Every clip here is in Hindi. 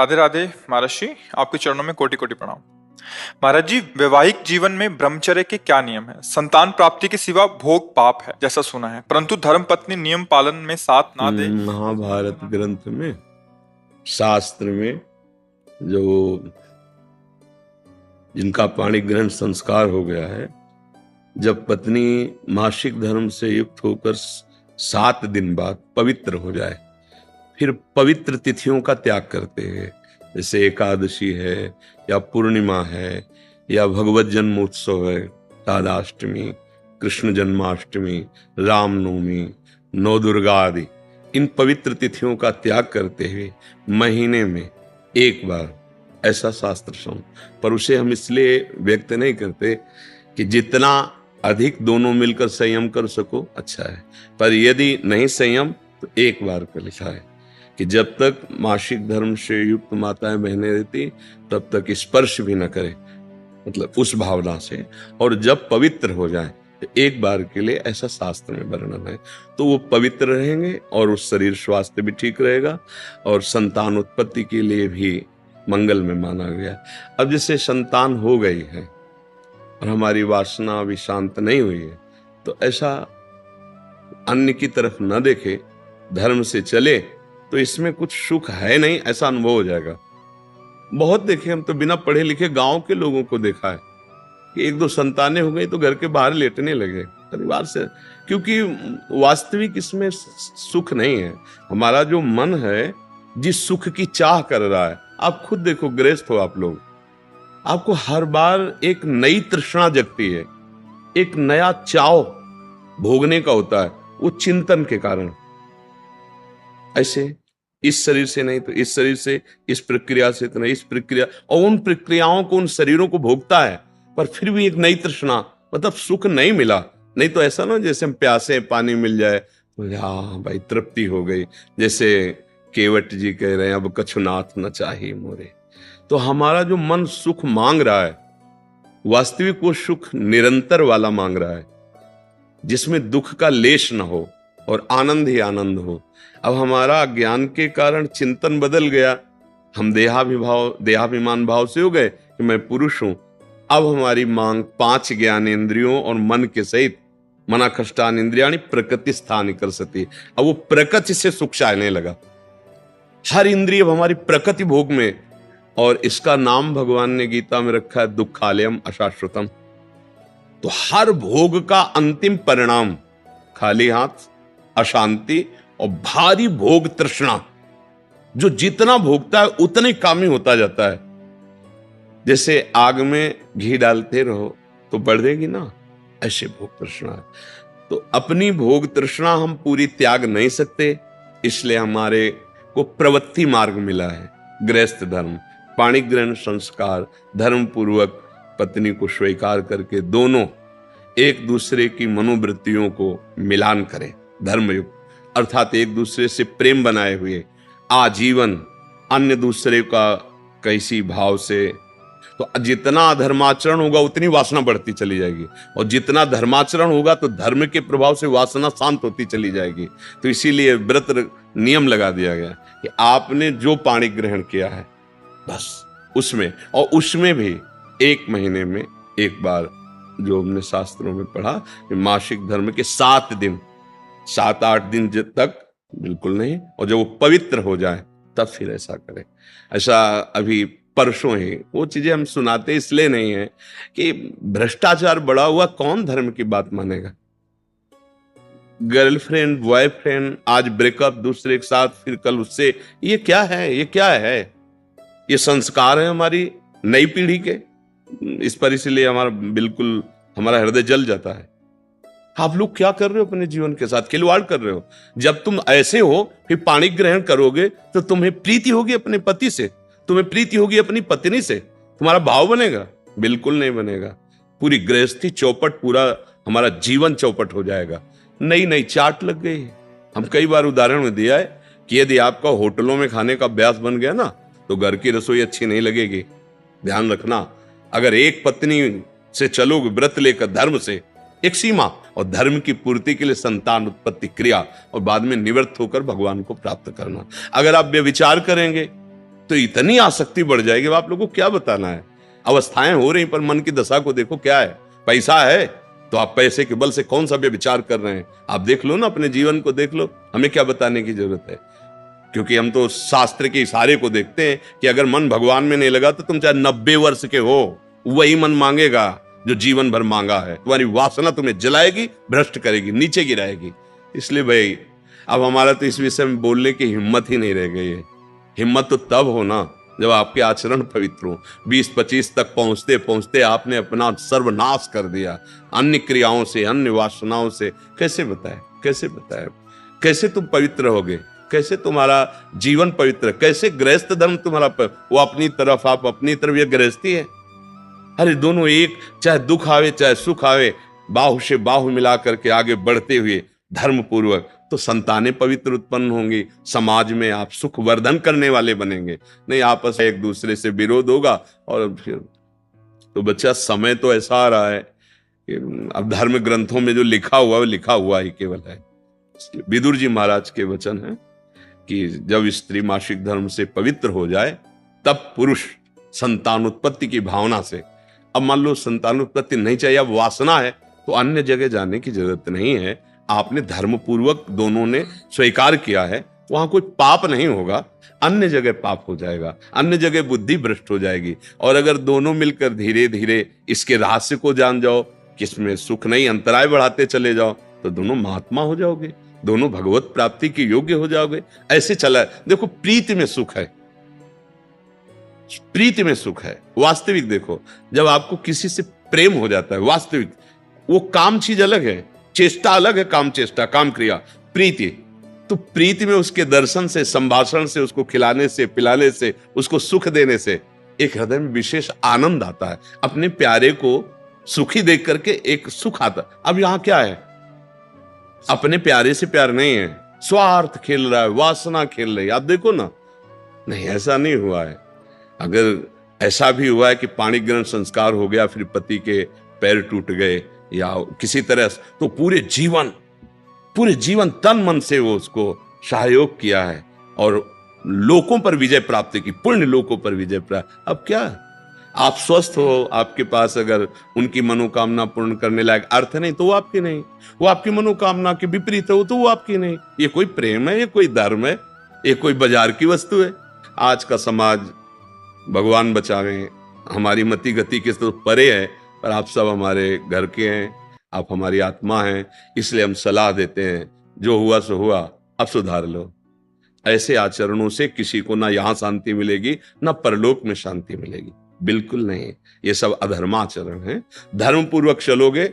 राधे राधे महाराज जी, आपके चरणों में कोटि कोटि प्रणाम। महाराज जी, वैवाहिक जीवन में ब्रह्मचर्य के क्या नियम है? संतान प्राप्ति के सिवा भोग पाप है जैसा सुना है, परंतु धर्म पत्नी नियम पालन में साथ ना दे। महाभारत ग्रंथ में, शास्त्र में जो जिनका पाणी ग्रहण संस्कार हो गया है, जब पत्नी मासिक धर्म से युक्त होकर 7 दिन बाद पवित्र हो जाए, फिर पवित्र तिथियों का त्याग करते हैं, जैसे एकादशी है या पूर्णिमा है या भगवत जन्मोत्सव है, राधाष्टमी, कृष्ण जन्माष्टमी, रामनवमी, नवदुर्गा आदि, इन पवित्र तिथियों का त्याग करते हुए महीने में एक बार, ऐसा शास्त्र सम। पर उसे हम इसलिए व्यक्त नहीं करते कि जितना अधिक दोनों मिलकर संयम कर सको अच्छा है, पर यदि नहीं संयम तो एक बार का लिखा है कि जब तक मासिक धर्म से युक्त माताएं बहनें रहती तब तक स्पर्श भी न करे, मतलब उस भावना से, और जब पवित्र हो जाए तो एक बार के लिए, ऐसा शास्त्र में वर्णन है, तो वो पवित्र रहेंगे और उस शरीर स्वास्थ्य भी ठीक रहेगा और संतान उत्पत्ति के लिए भी मंगल में माना गया। अब जैसे संतान हो गई है और हमारी वासना अभी शांत नहीं हुई है, तो ऐसा अन्य की तरफ न देखे, धर्म से चले, तो इसमें कुछ सुख है नहीं, ऐसा अनुभव हो जाएगा। बहुत देखे हम तो, बिना पढ़े लिखे गांव के लोगों को देखा है कि 1-2 संतानें हो गई तो घर के बाहर लेटने लगे परिवार से, क्योंकि वास्तविक इसमें सुख नहीं है। हमारा जो मन है जिस सुख की चाह कर रहा है, आप खुद देखो, गृहस्थ हो आप लोग, आपको हर बार एक नई तृष्णा जगती है, एक नया चाव भोगने का होता है, वो चिंतन के कारण। ऐसे इस शरीर से नहीं तो इस शरीर से, इस प्रक्रिया से तो नहीं इस प्रक्रिया, और उन प्रक्रियाओं को, उन शरीरों को भोगता है, पर फिर भी एक नई तृष्णा, मतलब सुख नहीं मिला। नहीं तो ऐसा ना जैसे हम प्यासे, पानी मिल जाए तो हाँ भाई तृप्ति हो गई, जैसे केवट जी कह रहे हैं, अब कछुनाथ न चाहिए मोरे। तो हमारा जो मन सुख मांग रहा है, वास्तविक वो सुख निरंतर वाला मांग रहा है, जिसमें दुख का लेश न हो और आनंद ही आनंद हो। अब हमारा ज्ञान के कारण चिंतन बदल गया, हम देहाभिमान भाव से हो गए कि मैं पुरुष हूं। अब हमारी मांग 5 ज्ञानेंद्रियों और मन के सहित, मना कष्टान इंद्रियाणि प्रकृति स्थान कर सती, अब वो प्रकृति से सुख चाहने लगा। हर इंद्रिय हमारी प्रकृति भोग में, और इसका नाम भगवान ने गीता में रखा है दुखालयम अशाश्वतम। तो हर भोग का अंतिम परिणाम खाली हाथ, अशांति और भारी भोग तृष्णा। जो जितना भोगता है उतना ही कामी होता जाता है। जैसे आग में घी डालते रहो तो बढ़ेगी ना, ऐसे भोग तृष्णा है। तो अपनी भोग तृष्णा हम पूरी त्याग नहीं सकते, इसलिए हमारे को प्रवृत्ति मार्ग मिला है, गृहस्थ धर्म, पाणी ग्रहण संस्कार, धर्म पूर्वक पत्नी को स्वीकार करके दोनों एक दूसरे की मनोवृत्तियों को मिलान करें, धर्मयुक्त, अर्थात एक दूसरे से प्रेम बनाए हुए आजीवन, अन्य दूसरे का कैसी भाव से। तो जितना अधर्माचरण होगा उतनी वासना बढ़ती चली जाएगी, और जितना धर्माचरण होगा तो धर्म के प्रभाव से वासना शांत होती चली जाएगी। तो इसीलिए व्रत नियम लगा दिया गया कि आपने जो पाणी ग्रहण किया है बस उसमें, और उसमें भी 1 महीने में एक बार, जो हमने शास्त्रों में पढ़ा कि मासिक धर्म के 7 दिन, 7-8 दिन तक बिल्कुल नहीं, और जब वो पवित्र हो जाए तब फिर ऐसा करें। ऐसा अभी परसों ही वो चीजें हम सुनाते इसलिए नहीं है कि भ्रष्टाचार बढ़ा हुआ, कौन धर्म की बात मानेगा। गर्लफ्रेंड, बॉयफ्रेंड, आज ब्रेकअप, दूसरे के साथ, फिर कल उससे, ये क्या है? ये क्या है? ये संस्कार है हमारी नई पीढ़ी के। इस पर इसलिए बिल्कुल हमारा हृदय जल जाता है। आप लोग क्या कर रहे हो अपने जीवन के साथ? खिलवाड़ कर रहे हो। जब तुम ऐसे हो फिर पाणी ग्रहण करोगे तो तुम्हें प्रीति होगी अपने पति से, तुम्हें प्रीति होगी अपनी पत्नी से, तुम्हारा भाव बनेगा? बिल्कुल नहीं बनेगा। पूरी गृहस्थी चौपट, पूरा हमारा जीवन चौपट हो जाएगा। नई नई चाट लग गई। हम कई बार उदाहरण में दिया है कि यदि आपका होटलों में खाने का अभ्यास बन गया ना, तो घर की रसोई अच्छी नहीं लगेगी। ध्यान रखना, अगर एक पत्नी से चलोगे व्रत लेकर, धर्म से, एक सीमा, और धर्म की पूर्ति के लिए संतान उत्पत्ति क्रिया, और बाद में निवृत्त होकर भगवान को प्राप्त करना। अगर आप व्यभिचार करेंगे तो इतनी आसक्ति बढ़ जाएगी, आप लोगों को क्या बताना है। अवस्थाएं हो रही, पर मन की दशा को देखो क्या है। पैसा है तो आप पैसे के बल से कौन सा व्यभिचार कर रहे हैं, आप देख लो ना, अपने जीवन को देख लो, हमें क्या बताने की जरूरत है। क्योंकि हम तो शास्त्र के इशारे को देखते हैं कि अगर मन भगवान में नहीं लगा तो तुम चाहे 90 वर्ष के हो, वही मन मांगेगा जो जीवन भर मांगा है। तुम्हारी वासना तुम्हें जलाएगी, भ्रष्ट करेगी, नीचे गिराएगी। इसलिए भाई अब हमारा तो इस विषय में बोलने की हिम्मत ही नहीं रह गई है। हिम्मत तो तब हो ना जब आपके आचरण पवित्र हो। 20-25 तक पहुंचते पहुंचते आपने अपना सर्वनाश कर दिया अन्य क्रियाओं से, अन्य वासनाओं से। कैसे बताए, कैसे बताए, कैसे तुम पवित्र होगे, कैसे तुम्हारा जीवन पवित्र, कैसे गृहस्थ धर्म तुम्हारा वो अपनी तरफ, आप अपनी तरफ, ये गृहस्थी है। अरे दोनों एक, चाहे दुख आवे चाहे सुख आवे, बाहु से बाहु मिला करके आगे बढ़ते हुए धर्म पूर्वक, तो संतानें पवित्र उत्पन्न होंगी, समाज में आप सुख वर्धन करने वाले बनेंगे। नहीं आपस में एक दूसरे से विरोध होगा और फिर तो बच्चा समय तो ऐसा आ रहा है कि अब धर्म ग्रंथों में जो लिखा हुआ है लिखा हुआ ही केवल है। विदुर जी महाराज के वचन है कि जब स्त्री मासिक धर्म से पवित्र हो जाए तब पुरुष संतानोत्पत्ति की भावना से, अब मान लो संतानोत्पत्ति नहीं चाहिए, अब वासना है, तो अन्य जगह जाने की जरूरत नहीं है। आपने धर्म पूर्वक दोनों ने स्वीकार किया है, वहां कोई पाप नहीं होगा। अन्य जगह पाप हो जाएगा, अन्य जगह बुद्धि भ्रष्ट हो जाएगी। और अगर दोनों मिलकर धीरे धीरे इसके रहस्य को जान जाओ, किसमें सुख नहीं, अंतराय बढ़ाते चले जाओ, तो दोनों महात्मा हो जाओगे, दोनों भगवत प्राप्ति के योग्य हो जाओगे। ऐसे चला। देखो प्रीति में सुख है, प्रीति में सुख है। वास्तविक देखो, जब आपको किसी से प्रेम हो जाता है वास्तविक, वो काम चीज अलग है, चेष्टा अलग है, काम चेष्टा, काम क्रिया, प्रीति। तो प्रीति में उसके दर्शन से, संभाषण से, उसको खिलाने से, पिलाने से, उसको सुख देने से एक हृदय में विशेष आनंद आता है। अपने प्यारे को सुखी देख करके एक सुख आता। अब यहां क्या है, अपने प्यारे से प्यार नहीं है, स्वार्थ खेल रहा है, वासना खेल रही है। आप देखो ना, नहीं ऐसा नहीं हुआ है। अगर ऐसा भी हुआ है कि पाणी ग्रहण संस्कार हो गया, फिर पति के पैर टूट गए या किसी तरह, तो पूरे जीवन तन मन से वो उसको सहयोग किया है और लोकों पर विजय प्राप्त की, पुण्य लोकों पर विजय प्राप्त। अब क्या, आप स्वस्थ हो, आपके पास अगर उनकी मनोकामना पूर्ण करने लायक अर्थ नहीं तो वो आपकी नहीं, वो आपकी मनोकामना के विपरीत हो तो वो आपकी नहीं। ये कोई प्रेम है, ये कोई धर्म है, ये कोई बाजार की वस्तु है। आज का समाज भगवान बचावे, हमारी मति गति के तो परे है, पर आप सब हमारे घर के हैं, आप हमारी आत्मा हैं, इसलिए हम सलाह देते हैं, जो हुआ सो हुआ, अब सुधार लो। ऐसे आचरणों से किसी को ना यहां शांति मिलेगी ना परलोक में शांति मिलेगी, बिल्कुल नहीं। ये सब अधर्माचरण है। धर्म पूर्वक चलोगे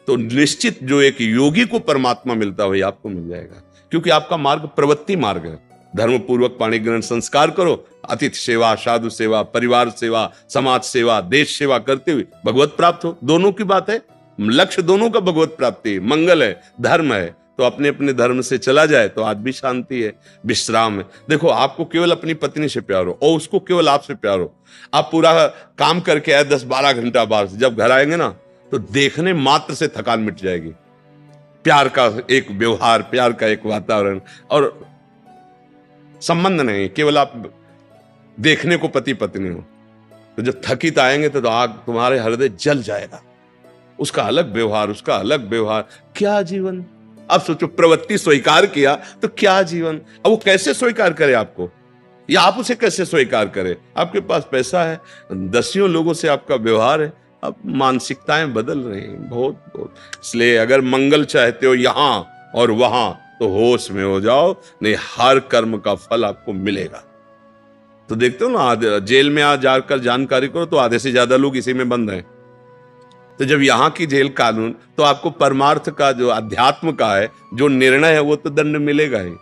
तो निश्चित जो एक योगी को परमात्मा मिलता हो आपको मिल जाएगा, क्योंकि आपका मार्ग प्रवृत्ति मार्ग है। धर्म पूर्वक पाणी ग्रहण संस्कार करो, अतिथि सेवा, साधु सेवा, परिवार सेवा, समाज सेवा, देश सेवा करते हुए भगवत प्राप्त हो। दोनों की बात है, लक्ष्य दोनों का भगवत प्राप्ति, मंगल है, धर्म है। तो अपने अपने धर्म से चला जाए तो आज भी शांति है, विश्राम है। देखो आपको केवल अपनी पत्नी से प्यार हो और उसको केवल आपसे प्यार हो, आप पूरा काम करके आए 10-12 घंटा बाहर से, जब घर आएंगे ना तो देखने मात्र से थकान मिट जाएगी। प्यार का एक व्यवहार, प्यार का एक वातावरण और संबंध नहीं, केवल आप देखने को पति पत्नी हो। तो जब थकित आएंगे तो आग तुम्हारे हृदय जल जाएगा। उसका अलग व्यवहार, उसका अलग व्यवहार, क्या जीवन। अब सोचो, प्रवृत्ति स्वीकार किया तो क्या जीवन। अब वो कैसे स्वीकार करे आपको, या आप उसे कैसे स्वीकार करे। आपके पास पैसा है, दसियों लोगों से आपका व्यवहार है, अब मानसिकताएं बदल रही हैं बहुत बहुत। इसलिए अगर मंगल चाहते हो यहां और वहां तो होश में हो जाओ, नहीं हर कर्म का फल आपको मिलेगा। तो देखते हो ना, जेल में आ जाकर जानकारी करो तो आधे से ज्यादा लोग इसी में बंद हैं। तो जब यहाँ की जेल कानून, तो आपको परमार्थ का जो अध्यात्म का है जो निर्णय है वो तो दंड मिलेगा ही।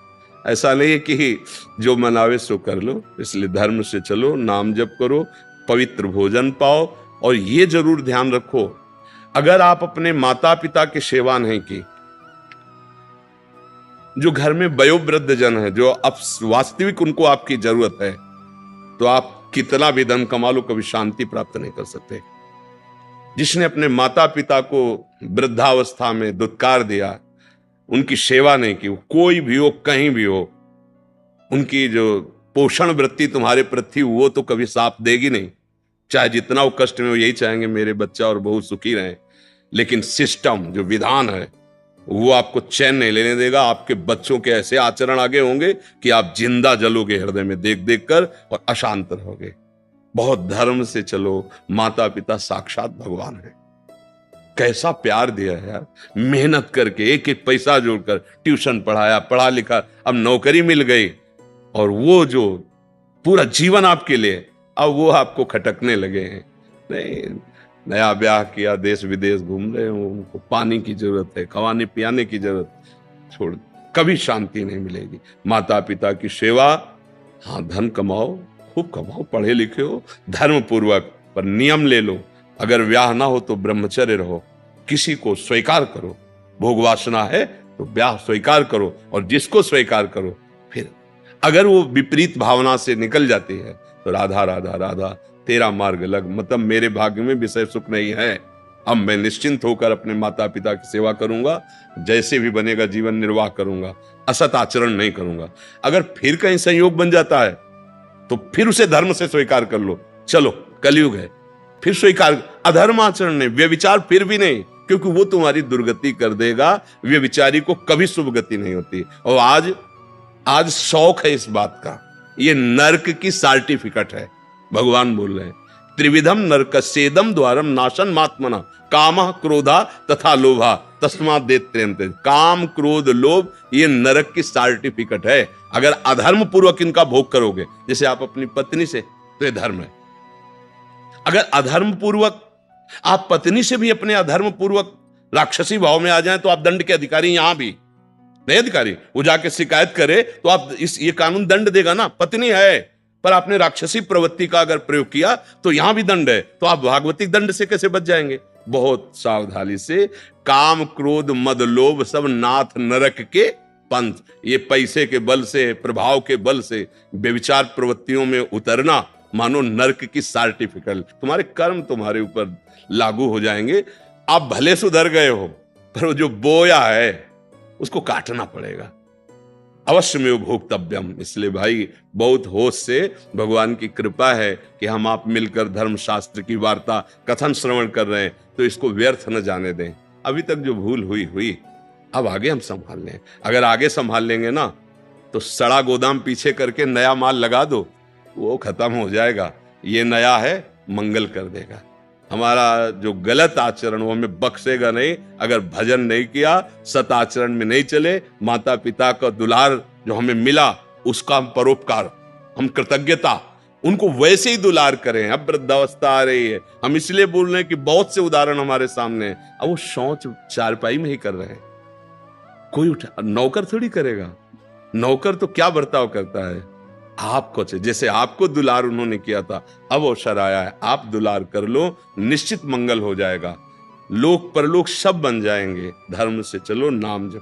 ऐसा नहीं है कि जो मनावे सो कर लो। इसलिए धर्म से चलो, नाम जप करो, पवित्र भोजन पाओ। और ये जरूर ध्यान रखो, अगर आप अपने माता पिता की सेवा नहीं की, जो घर में वयोवृद्ध जन है, जो अब वास्तविक उनको आपकी जरूरत है, तो आप कितना भी धन कमा लो कभी शांति प्राप्त नहीं कर सकते। जिसने अपने माता पिता को वृद्धावस्था में दुत्कार दिया, उनकी सेवा नहीं की, कोई भी हो, कहीं भी हो, उनकी जो पोषण वृत्ति तुम्हारे प्रति वो तो कभी साथ देगी नहीं। चाहे जितना वो कष्ट में, वो यही चाहेंगे मेरे बच्चा और बहू सुखी रहें, लेकिन सिस्टम जो विधान है वो आपको चैन नहीं लेने देगा। आपके बच्चों के ऐसे आचरण आगे होंगे कि आप जिंदा जलोगे हृदय में देख देख कर और अशांत रहोगे। बहुत धर्म से चलो, माता पिता साक्षात भगवान है। कैसा प्यार दिया है यार, मेहनत करके एक एक पैसा जोड़कर ट्यूशन पढ़ाया, पढ़ा लिखा, अब नौकरी मिल गई, और वो जो पूरा जीवन आपके लिए, अब वो आपको खटकने लगे हैं। नहीं, नया ब्याह किया, देश विदेश घूम रहे हो, उनको पानी की जरूरत है, खवाने पियाने की जरूरत, छोड़, कभी शांति नहीं मिलेगी। माता पिता की सेवा, हाँ धन कमाओ, खूब कमाओ, पढ़े लिखे हो धर्म पूर्वक, पर नियम ले लो। अगर ब्याह ना हो तो ब्रह्मचर्य रहो, किसी को स्वीकार करो। भोग वासना है तो ब्याह स्वीकार करो, और जिसको स्वीकार करो, फिर अगर वो विपरीत भावना से निकल जाती है तो राधा राधा राधा तेरा मार्ग लग, मतलब मेरे भाग्य में विषय सुख नहीं है, अब मैं निश्चिंत होकर अपने माता पिता की सेवा करूंगा, जैसे भी बनेगा जीवन निर्वाह करूंगा, असत आचरण नहीं करूंगा। अगर फिर कहीं संयोग बन जाता है तो फिर उसे धर्म से स्वीकार कर लो। चलो कलयुग है, फिर स्वीकार, अधर्म आचरण नहीं, व्यभिचार फिर भी नहीं, क्योंकि वो तुम्हारी दुर्गति कर देगा। व्यभिचारी को कभी शुभ गति नहीं होती। और आज शौक है इस बात का, ये नरक की सर्टिफिकेट है। भगवान बोल रहे हैं, त्रिविधम नरकस्येदम द्वारम नाशन मात्मना कामः क्रोधा तथा लोभा तस्मात् देत्यन्ते। काम क्रोध लोभ ये नरक की सर्टिफिकेट है। अगर अधर्म पूर्वक इनका भोग करोगे, जैसे आप अपनी पत्नी से, तो ये धर्म है। अगर अधर्म पूर्वक आप पत्नी से भी अपने अधर्म पूर्वक राक्षसी भाव में आ जाएं, तो आप दंड के अधिकारी, यहां भी नहीं अधिकारी, वो जाके शिकायत करे तो आप ये कानून दंड देगा ना। पत्नी है पर आपने राक्षसी प्रवृत्ति का अगर प्रयोग किया तो यहां भी दंड है, तो आप भागवतिक दंड से कैसे बच जाएंगे? बहुत सावधानी से। काम क्रोध मद लोभ सब नाथ नरक के पंथ, ये पैसे के बल से, प्रभाव के बल से व्यभिचार प्रवृत्तियों में उतरना मानो नरक की सर्टिफिकेट। तुम्हारे कर्म तुम्हारे ऊपर लागू हो जाएंगे। आप भले सुधर गए हो, पर वो जो बोया है उसको काटना पड़ेगा। अवश्य में भोक्तव्यम। इसलिए भाई बहुत होश से, भगवान की कृपा है कि हम आप मिलकर धर्म शास्त्र की वार्ता कथन श्रवण कर रहे हैं, तो इसको व्यर्थ न जाने दें। अभी तक जो भूल हुई, अब आगे हम संभाल लें। अगर आगे संभाल लेंगे ना, तो सड़ा गोदाम पीछे करके नया माल लगा दो, वो खत्म हो जाएगा। ये नया है, मंगल कर देगा। हमारा जो गलत आचरण वो हमें बख्शेगा नहीं। अगर भजन नहीं किया, सत आचरण में नहीं चले, माता पिता का दुलार जो हमें मिला, उसका हम परोपकार, हम कृतज्ञता, उनको वैसे ही दुलार करें। अब वृद्धावस्था आ रही है, हम इसलिए बोल रहे हैं कि बहुत से उदाहरण हमारे सामने हैं। अब वो शौच चारपाई में ही कर रहे हैं, कोई नौकर थोड़ी करेगा। नौकर तो क्या बर्ताव करता है, आपको जैसे आपको दुलार उन्होंने किया था, अब अवसर आया है, आप दुलार कर लो, निश्चित मंगल हो जाएगा। लोक परलोक सब बन जाएंगे। धर्म से चलो, नाम जप।